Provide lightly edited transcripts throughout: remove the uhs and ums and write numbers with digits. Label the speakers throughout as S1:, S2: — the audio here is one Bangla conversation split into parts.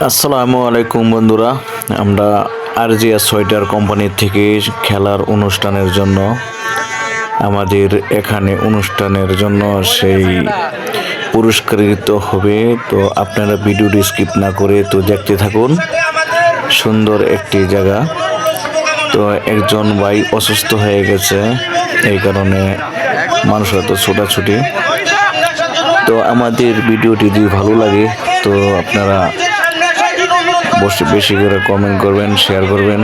S1: আসসালামু আলাইকুম বন্ধুরা, আমরা আরজিয়া সোয়েটার কোম্পানি থেকে খেলার অনুষ্ঠানের জন্য আমাদের এখানে অনুষ্ঠানের জন্য সেই পুরস্কৃত হবে। তো আপনারা ভিডিওটি স্কিপ না করে তো দেখতে থাকুন। সুন্দর একটি জায়গা। তো একজন ভাই অসুস্থ হয়ে গেছে, এই কারণে মানুষরা তো ছোটাছুটি। তো আমাদের ভিডিওটি যদি ভালো লাগে তো আপনারা বেশি করে কমেন্ট করবেন, শেয়ার করবেন।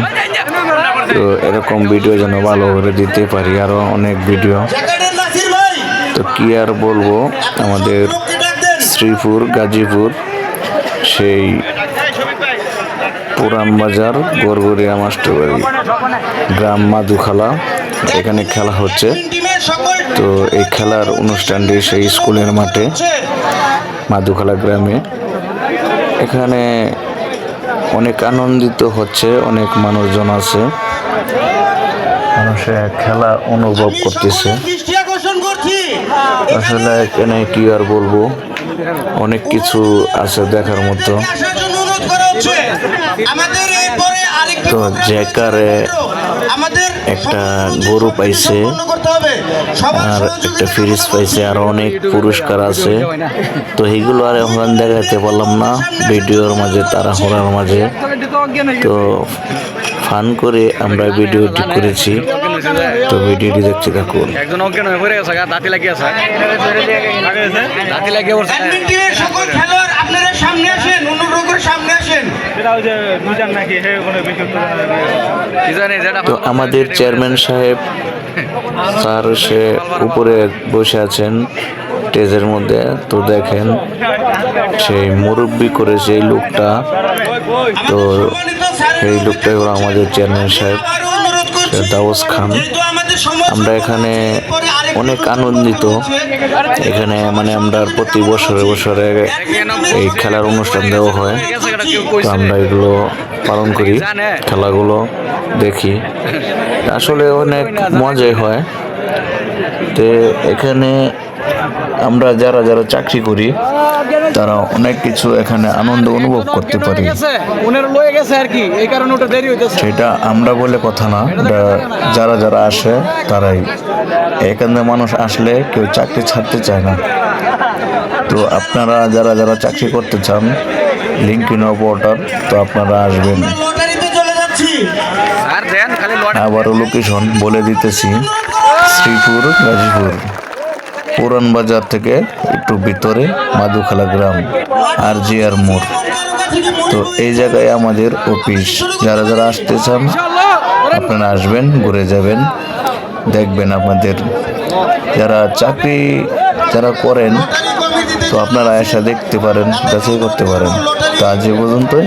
S1: তো এরকম ভিডিও যেন ভালো করে দিতে পারি, আরও অনেক ভিডিও। তো কি আর বলবো, আমাদের শ্রীপুর গাজীপুর সেই পুরান বাজার গড়গড়িয়া মাস্টারবাড়ি গ্রাম মাদুখালা, এখানে খেলা হচ্ছে। তো এই খেলার অনুষ্ঠানটি সেই স্কুলের মাঠে মাদুখালা গ্রামে। এখানে অনেক আনন্দিত হচ্ছে, অনেক মানুষজন আছে, মানুষে খেলা অনুভব করতেছে। আসলে এখানে কি আর বলবো, অনেক কিছু আছে দেখার মতো। তো জ্যাকারে একটা গরু পাইছে, আর একটা ফ্রিজ পাইছে, আর অনেক পুরস্কার আছে। তো এইগুলো আর এখন দেখাতে পারলাম না ভিডিওর মাঝে, তাড়াহুড়ার মাঝে। তো ফান করে আমরা ভিডিওটি করেছি। তো ভিডিওটি দেখতে থাকুন।
S2: একজন অজ্ঞান হয়ে পড়ে গেছে, দাঁতি লাগিয়ে আছে, দাঁতি লাগিয়ে পড়ছে।
S3: সকল খেলোয়াড় আপনারা সামনে আসেন, অনুগ্রহ করে সামনে আসেন।
S1: তো আমাদের চেয়ারম্যান সাহেব স্যার সে উপরে বসে আছেন স্টেজের মধ্যে। তো দেখেন সেই মুরব্বি করে সেই লোকটা, তো এই লোকটাই হলো আমাদের চেয়ারম্যান সাহেব দাউস খান। আমরা এখানে অনেক আনন্দিত। এখানে মানে আমরা প্রতি বছরে বছরে এই খেলার অনুষ্ঠান দেওয়া হয়। তো আমরা এগুলো পালন করি, খেলাগুলো দেখি, আসলে অনেক মজাই হয়। তো এখানে আমরা যারা যারা চাকরি করি তারা অনেক কিছু এখানে আনন্দ অনুভব করতে পারি। সেটা আমরা বলে কথা না, যারা যারা আসে তারাই। এখানে মানুষ আসলে কেউ চাকরি ছাড়তে চায় না। তো আপনারা যারা যারা চাকরি করতে চান, লিঙ্কিন অপারেটর, তো আপনারা আসবেন। আবারও লোকেশন বলে দিতেছি, শ্রীপুর গাজীপুর পুরান বাজার থেকে একটু ভিতরে মাদুখালা গ্রাম আরজিআর মোড়। তো এই জায়গায় আমাদের অফিস। যারা যারা আসতে চান আপনারা আসবেন, ঘুরে যাবেন, দেখবেন। আপনাদের যারা চাকরি যারা করেন তো আপনারা এসে দেখতে পারেন, যাচাই করতে পারেন। তো আজ এ পর্যন্তই।